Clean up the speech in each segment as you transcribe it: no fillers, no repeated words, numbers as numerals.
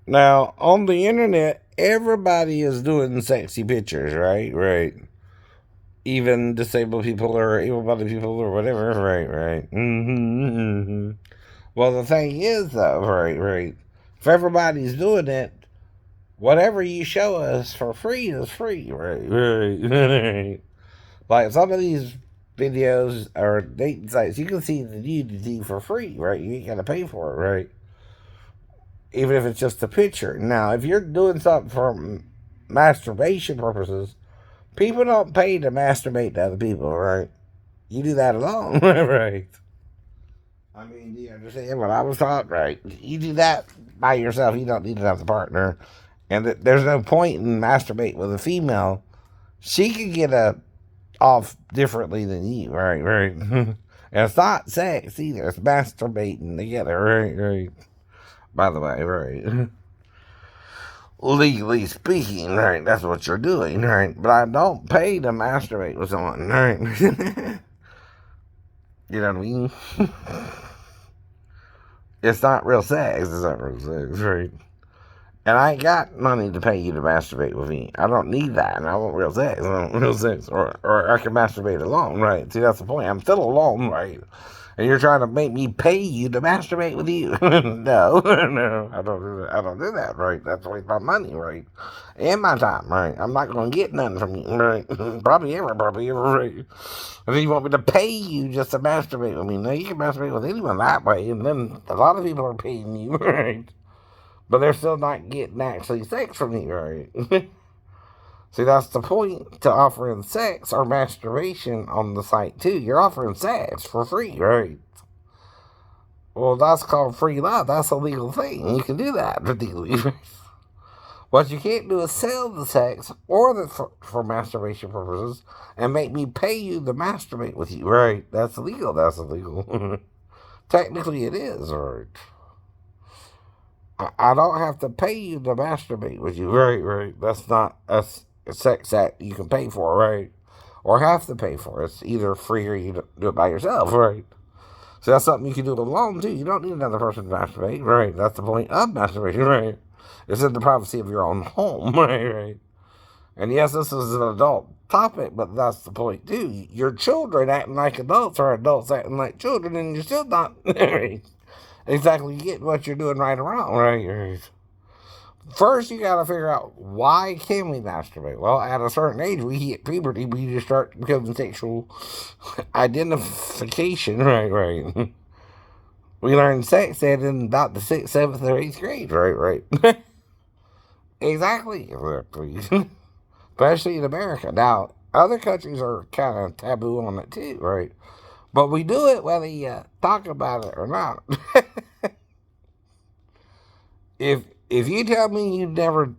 Now, on the internet, everybody is doing sexy pictures, right? Right. Even disabled people or able-bodied people or whatever, right? Right. Mm-hmm. Well, the thing is, though, right? Right. If everybody's doing it, whatever you show us for free is free, right? Right. Right. Like some of these videos or dating sites, you can see the nudity for free, right? You ain't got to pay for it, right? Even if it's just a picture. Now, if you're doing something for masturbation purposes, people don't pay to masturbate to other people, right? You do that alone, right? I mean, do you understand what I was taught, right? You do that by yourself. You don't need another partner. And there's no point in masturbate with a female. She could get off differently than you, right? Right. And it's not sex either. It's masturbating together, right? Right. By the way, right. Legally speaking, right? That's what you're doing, right? But I don't pay to masturbate with someone, right? You know what I mean? It's not real sex. It's not real sex, right? And I ain't got money to pay you to masturbate with me. I don't need that. And I want real sex. I want real sex. Or I can masturbate alone, right? See, that's the point. I'm still alone, right? And you're trying to make me pay you to masturbate with you. No, no, I don't do that. I don't do that, right? That's a waste my money, right? And my time, right? I'm not going to get nothing from you, right? Probably ever, right? And then you want me to pay you just to masturbate with me. No, you can masturbate with anyone that way. And then a lot of people are paying you, right? But they're still not getting actually sex from you, right? See, that's the point to offering sex or masturbation on the site, too. You're offering sex for free, right? Well, that's called free love. That's a legal thing. You can do that legally. What you can't do is sell the sex or for masturbation purposes and make me pay you to masturbate with you, right? That's illegal. That's illegal. Technically, it is, right? I don't have to pay you to masturbate with you, right? Right. That's not a sex act you can pay for, right? Or have to pay for. It's either free or you do it by yourself, right? So that's something you can do alone too. You don't need another person to masturbate, right? That's the point of masturbation, right? It's in the privacy of your own home, right? Right. And yes, this is an adult topic, but that's the point too. Your children acting like adults or adults acting like children, and you're still not exactly getting what you're doing right or wrong, right? First, you got to figure out why can we masturbate. Well, at a certain age, we hit puberty. We just start becoming sexual identification. Right, right. We learn sex ed in about the sixth, seventh, or eighth grade. Right, right. Exactly. Especially in America. Now, other countries are kind of taboo on it too, right? But we do it whether you talk about it or not. If you tell me you never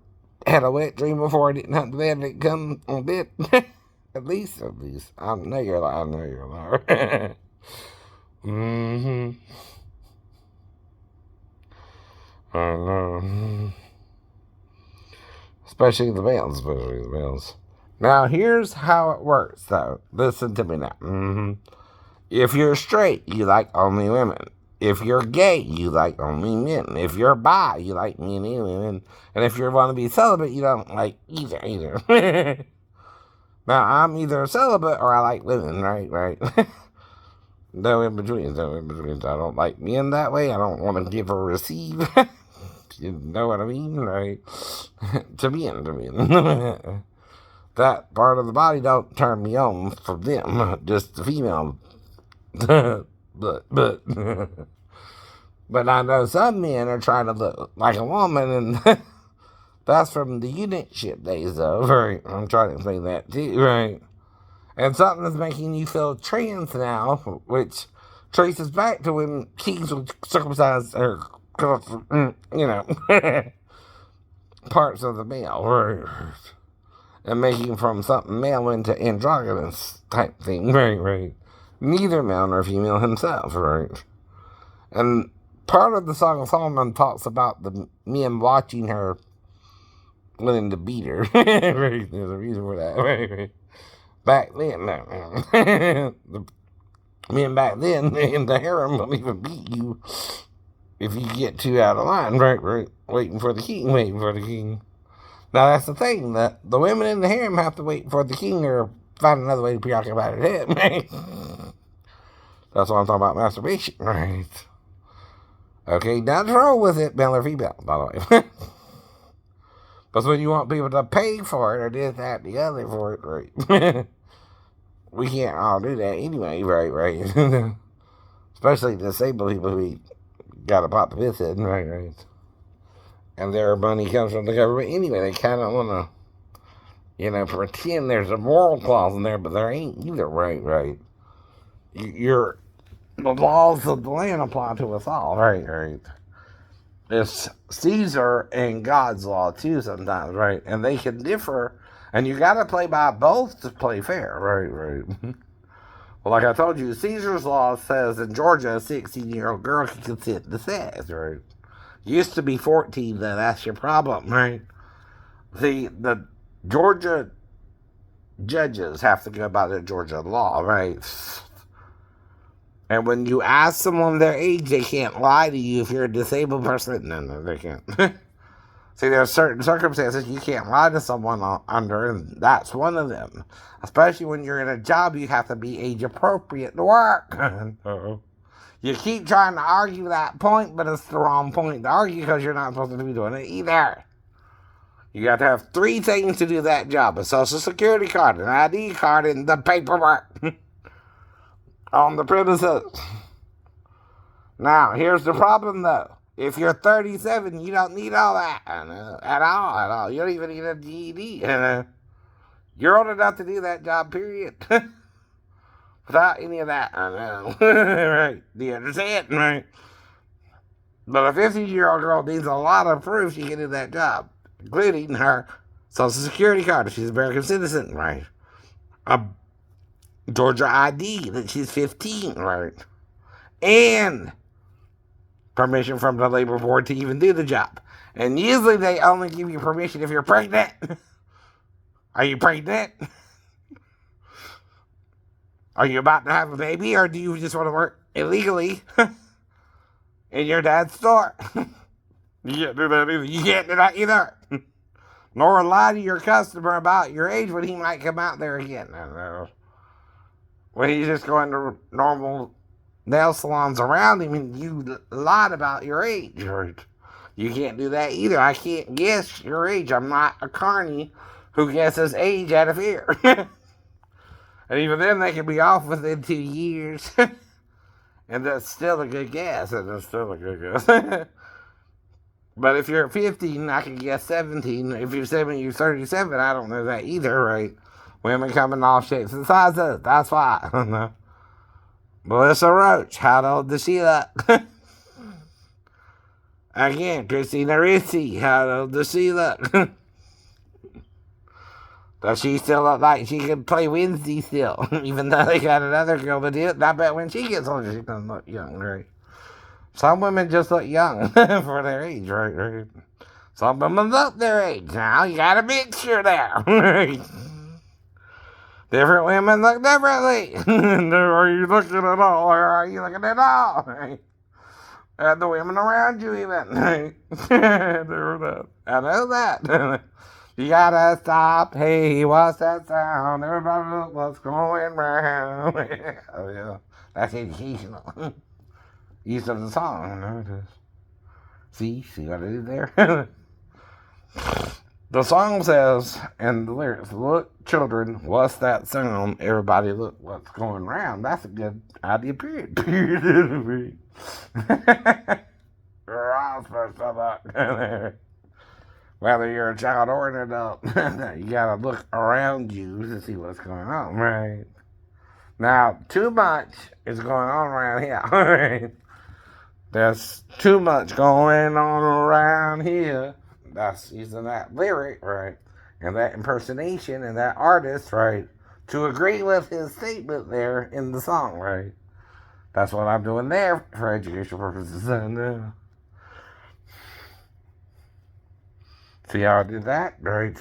had a wet dream before, I didn't have to bed and it come on bed, at least, I know you're lying. I know you're lying. Mm-hmm. I know. Especially the males. Now, here's how it works, though. Listen to me now. Mm-hmm. If you're straight, you like only women. If you're gay, you like only men. If you're bi, you like men and women. And if you want to be celibate, you don't like either. Now, I'm either a celibate or I like women, right? Right. No in between. No in between. I don't like men that way. I don't want to give or receive. You know what I mean, right? To men. That part of the body don't turn me on for them. Just the female. but but I know some men are trying to look like a woman, and that's from the unit ship days, though. Right? I'm trying to explain that too, right? And something that's making you feel trans now, which traces back to when kings were circumcised or, parts of the male, right? And making from something male into androgynous type thing, right? Right. Neither male nor female himself, right? And part of the Song of Solomon talks about the men watching her willing to beat her. Right? There's a reason for that. Right? Back then, no. The men back then in the harem wouldn't even beat you. if you get too out of line, right, waiting for the king, waiting for the king. Now that's the thing, that the women in the harem have to wait for the king or find another way to preoccupy their head, right? That's what I'm talking about, masturbation, right? Okay, nothing wrong with it, male or female, by the way. But when you want people to pay for it or this, that, the other for it, right? We can't all do that anyway, right? Especially disabled people who got to pop the piss in, right? And their money comes from the government anyway. They kind of want to, pretend there's a moral clause in there, but there ain't either, right? The laws of the land apply to us all, right? It's Caesar and God's law, too, sometimes, right? And they can differ, and you got to play by both to play fair, right? Well, like I told you, Caesar's law says in Georgia, a 16-year-old girl can consent to sex, right? Used to be 14, then that's your problem, right? The Georgia judges have to go by the Georgia law, right? And when you ask someone their age, they can't lie to you if you're a disabled person. No, they can't. See, there are certain circumstances you can't lie to someone under, and that's one of them. Especially when you're in a job, you have to be age appropriate to work. You keep trying to argue that point, but it's the wrong point to argue because you're not supposed to be doing it either. You got to have 3 things to do that job: a social security card, an ID card, and the paperwork on the premises. Now, here's the problem, though. If you're 37, you don't need all that at all. You don't even need a GED. You're old enough to do that job, period. Without any of that, right? Do you understand? Right? But a 15-year-old girl needs a lot of proof she can do that job, including her social security card if she's an American citizen, right? A Georgia ID that she's 15, right? And permission from the labor board to even do the job. And usually they only give you permission if you're pregnant. Are you pregnant? Are you about to have a baby, or do you just want to work illegally in your dad's store? You can't do that either. You can't do that either. Nor lie to your customer about your age when he might come out there again. I don't know. When he's just going to normal nail salons around him and you lied about your age. You can't do that either. I can't guess your age. I'm not a carny who guesses age out of fear. And even then, they can be off within 2 years. And that's still a good guess. But if you're 15, I can guess 17. If you're 7, you're 37. I don't know that either, right? Women come in all shapes and sizes. That's why. Melissa Roach, how old does she look? Again, Christina Ricci, how old does she look? Does she still look like she can play Wednesday still? Even though they got another girl to do it. I bet when she gets older, she doesn't look young, right? Some women just look young for their age, right? Some women look their age. Now, you got a mixture there, right? Different women look differently. Are you looking at all, or are you looking at all? Right? And the women around you even. Right? I know that. You gotta stop. Hey, what's that sound? Everybody look what's going round. Oh, yeah. That's educational. Use of the song. See what I did there? The song says, and the lyrics, look, children, what's that sound? Everybody look what's going round. That's a good idea, period. Whether you're a child or an adult, you gotta look around you to see what's going on, right? Now, too much is going on around here, right? There's too much going on around here. That's using that lyric, right? And that impersonation and that artist, right? To agree with his statement there in the song, right? That's what I'm doing there for educational purposes. See how I did that, right?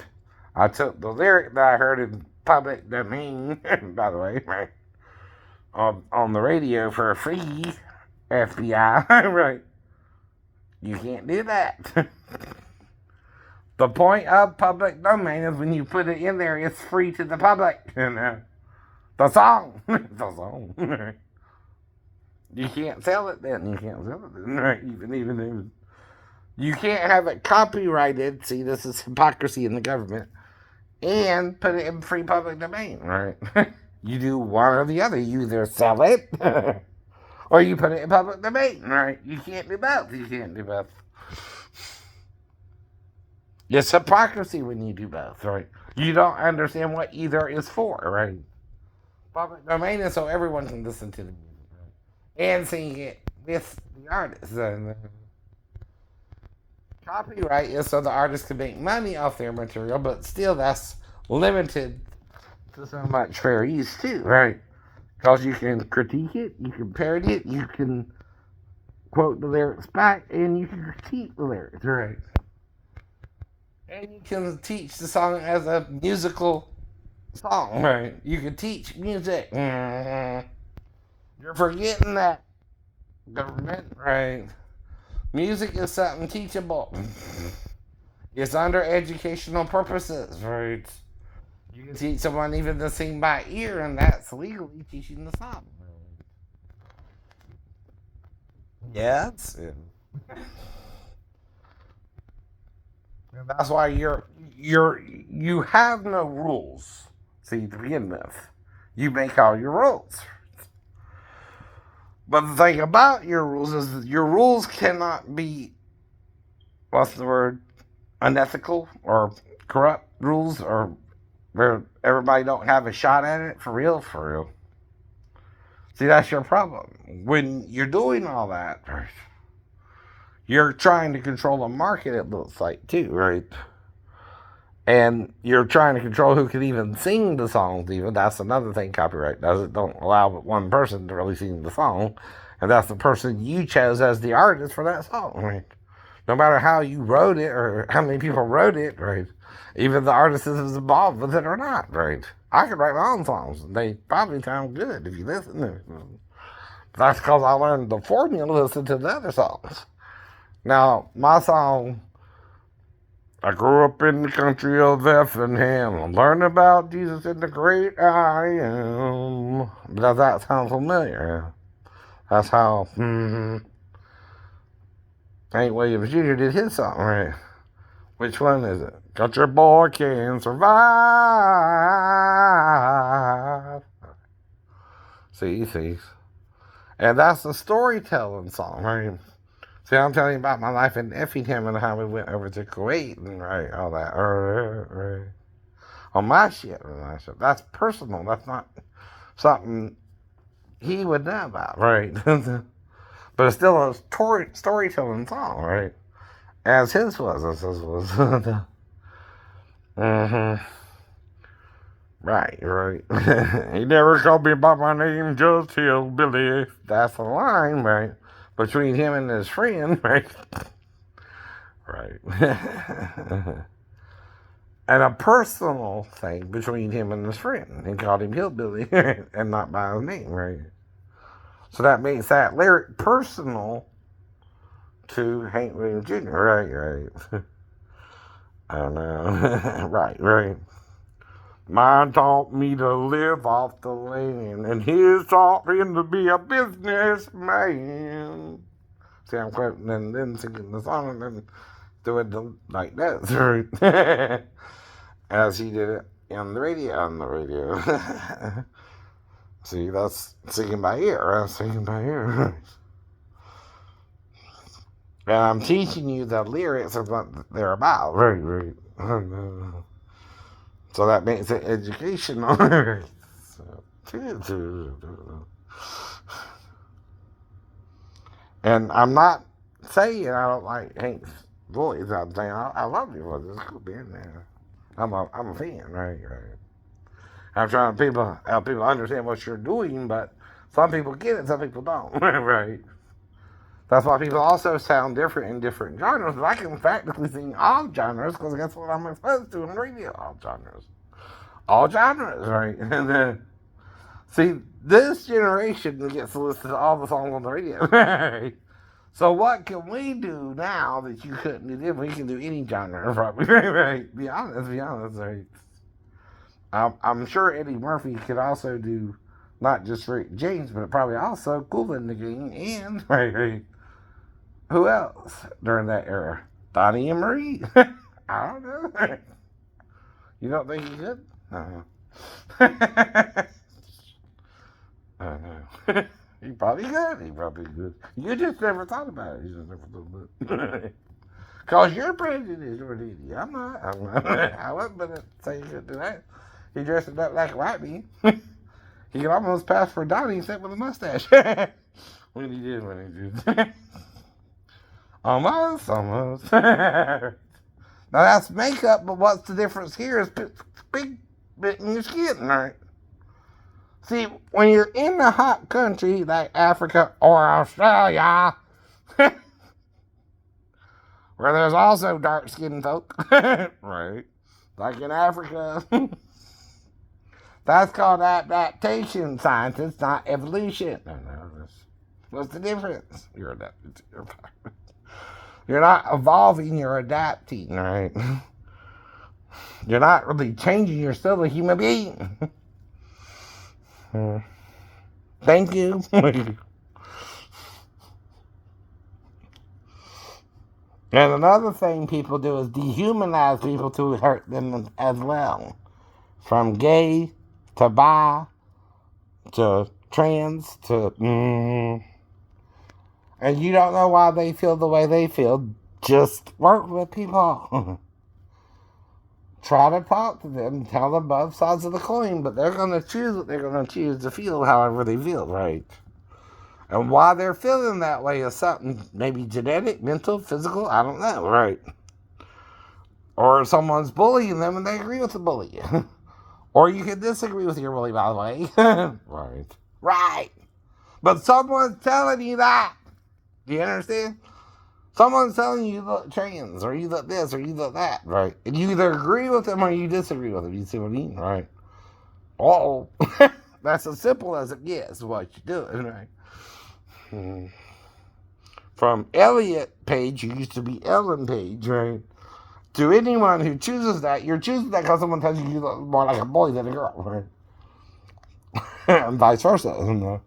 I took the lyric that I heard in public domain, by the way, right? On the radio for free, FBI, right? You can't do that. The point of public domain is when you put it in there, it's free to the public. The song. The song. You can't sell it then. You can't sell it then. Right? Even you can't have it copyrighted. See, this is hypocrisy in the government. And put it in free public domain, right? You do one or the other. You either sell it or you put it in public domain, right? You can't do both. You can't do both. It's hypocrisy when you do both, right? You don't understand what either is for, right? Public domain is so everyone can listen to the music, right? And sing it with the artist. Copyright is so the artist can make money off their material, but still that's limited to so much fair use too, right? Because you can critique it, you can parody it, you can quote the lyrics back, and you can critique the lyrics, right? And you can teach the song as a musical song, right? You can teach music. You're forgetting that, government, right? Music is something teachable. It's under educational purposes, right? You can teach someone even to sing by ear, and that's legally teaching the song. Yes. And that's why you have no rules. See, to begin with, you make all your rules. But the thing about your rules is that your rules cannot be, what's the word, unethical or corrupt rules, or where everybody don't have a shot at it for real, for real. See, that's your problem. When you're doing all that, you're trying to control the market, it looks like, too, right? And you're trying to control who can even sing the songs, even. That's another thing copyright does. It don't allow but one person to really sing the song. And that's the person you chose as the artist for that song, right? No matter how you wrote it or how many people wrote it, right? Even the artist is involved with it or not, right? I could write my own songs. They probably sound good if you listen to them. That's because I learned the formula to listen to the other songs. Now, my song, I grew up in the country of Bethlehem. I learned about Jesus and the great I am. Does that sound familiar? That's how Hank Williams Jr. did his song, right? Which one is it? Country boy can survive. See. And that's the storytelling song, right? See, I'm telling you about my life in Effingham and how we went over to Kuwait and right, all that. Right. On my shit. That's personal. That's not something he would know about, right? But it's still a storytelling song, right? As his was. Right. He never called me by my name, just Hillbilly. That's the line, right? Between him and his friend, right? Right. And a personal thing between him and his friend. He called him Hillbilly and not by his name, right? So that makes that lyric personal to Hank Williams Jr., right? I don't know. Right. Mine taught me to live off the land, and his taught him to be a businessman. See, I'm quoting and then singing the song and then doing it like that, right? As he did it on the radio. See, that's singing by ear. And I'm teaching you the lyrics of what they're about, right. So that makes it educational. And I'm not saying I don't like Hank's voice. I'm saying I love your voice. It's cool being there. I'm a fan, right. I'm trying to help people understand what you're doing, but some people get it, some people don't, right. That's why people also sound different in different genres. But I can practically sing all genres because that's what I'm exposed to in radio. All genres, right? And then, see, this generation gets to listen to all the songs on the radio, right? So what can we do now that you couldn't do then? We can do any genre, probably. Right? Be honest, right? I'm sure Eddie Murphy could also do not just Rick James, but probably also Kool in the Gang and right. Who else during that era? Donnie and Marie. I don't know. You don't think he could? Uh-huh. I know. He probably could. He probably could. You just never thought about it. You just never thought about it. Cause you're prejudiced, Rodini. I'm not. I wasn't gonna say you should do that. He dressed up like a white man. He could almost pass for Donnie except with a mustache. When he did. Almost. Now that's makeup, but what's the difference here is big bit in your skin, right? See, when you're in a hot country like Africa or Australia, where there's also dark-skinned folk, right? Like in Africa, that's called adaptation, scientists, not evolution. No, what's the difference? You're adapted to your environment. You're not evolving, you're adapting, right? You're not really changing, you're still a human being. Thank you. And another thing people do is dehumanize people to hurt them as well. From gay to bi to trans to and you don't know why they feel the way they feel. Just work with people. Try to talk to them, tell them both sides of the coin, but they're going to choose what they're going to choose to feel however they feel, right? And why they're feeling that way is something maybe genetic, mental, physical, I don't know, right? Or someone's bullying them and they agree with the bully. Or you can disagree with your bully, by the way. Right. But someone's telling you that. Do you understand? Someone's telling you look trans, or you look this, or you look that, right? And you either agree with them or you disagree with them. You see what I mean, right? Oh, that's as simple as it gets. What you're doing, right? From Elliot Page, who used to be Ellen Page, right? To anyone who chooses that, you're choosing that because someone tells you look more like a boy than a girl, right? And vice versa.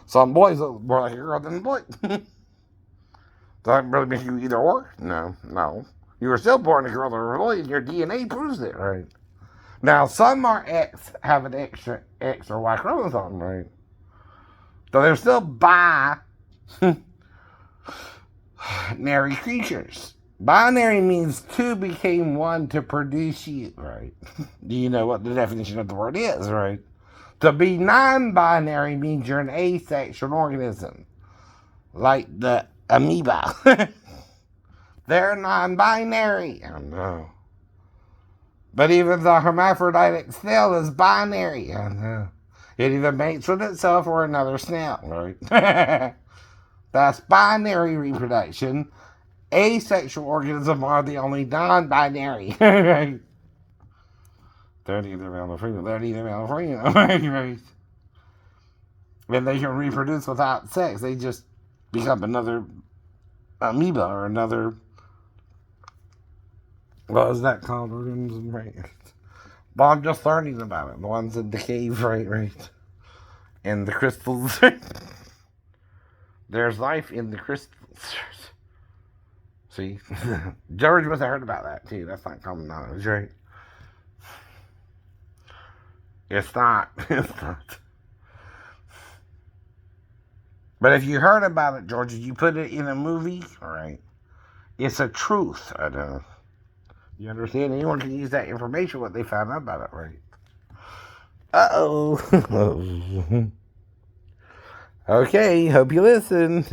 Some boys look more like a girl than a boy. Does that really make you either or? No. You were still born a girl or a boy, and your DNA proves it, right? Now, some are X, have an extra X or Y chromosome, right? So they're still binary creatures. Binary means two became one to produce you, right? Do you know what the definition of the word is, right? To be non-binary means you're an asexual organism. Like the amoeba. They're non-binary. I know. But even the hermaphroditic snail is binary. I know. It either mates with itself or another snail, right? That's binary reproduction. Asexual organisms are the only non-binary. Right? They're neither male nor female. Right? And they can reproduce without sex. They just become another amoeba or another, what is that called? Organism, right? But I'm just learning about it. The ones in the cave, right? And the crystals. There's life in the crystals. See? George must have heard about that too. That's not common knowledge, right? It's not. But if you heard about it, George, you put it in a movie, all right? It's a truth. I know. You understand? Anyone can use that information, what they found out about it, right? Uh-oh. Okay, hope you listen.